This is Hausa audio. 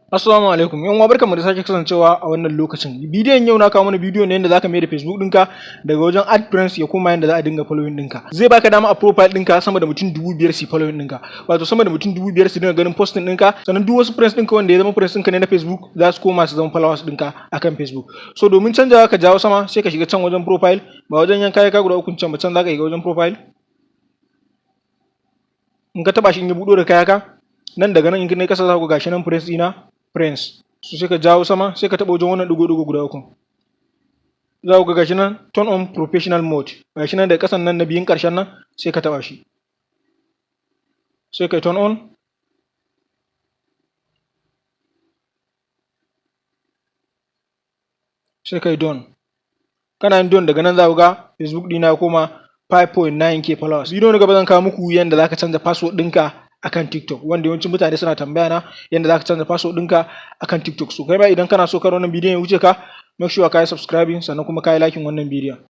Assalamu alaikum. Yan uwa barkamu da sake kasancewa a wannan lokacin. Bidiyon yau na kawo mana bidiyo ne yadda zaka mai da Facebook ɗinka daga wajen add friends ya koma yadda za a dinga following ɗinka. Zai baka dama a profile ɗinka sama da mutum 5,000 su following ɗinka. Wato sama da mutum 5,000 su dinga ganin posting ɗinka, sannan duk wasu friends ɗinka wanda ya zama friends ɗinka ne na Facebook za su koma su zama followers ɗinka akan Facebook. So domin canjawa ka jawo sama sai ka shiga can wajen profile, ba wajen yanka ka guda ukun can ba, can zaka shiga wajen profile. In ka taba shi in ya buɗo da kayaka, nan daga nan in ne kasa za ku gashi nan friends ɗina. Friends su sai ka jawo sama sai ka taɓa wajen wannan ɗigo-ɗigo guda uku, za ku ga gashi nan turn on professional mode, gashi nan da ƙasan nan na biyun ƙarshen nan sai ka taɓa shi sai ka turn on. Sai ka yi done. Kana yin done daga nan za ku ga Facebook ɗina ya koma 5.9k followers. Bidiyo na gaba zan kawo muku yadda za ka canza password ɗinka akan TikTok, wanda yawancin mutane suna tambaya na yadda zaka canza password ɗinka akan TikTok. So kai ma idan kana so kar wannan bidiyon ya wuce ka, make sure ka yi subscribing sannan kuma ka yi liking wannan bidiyon.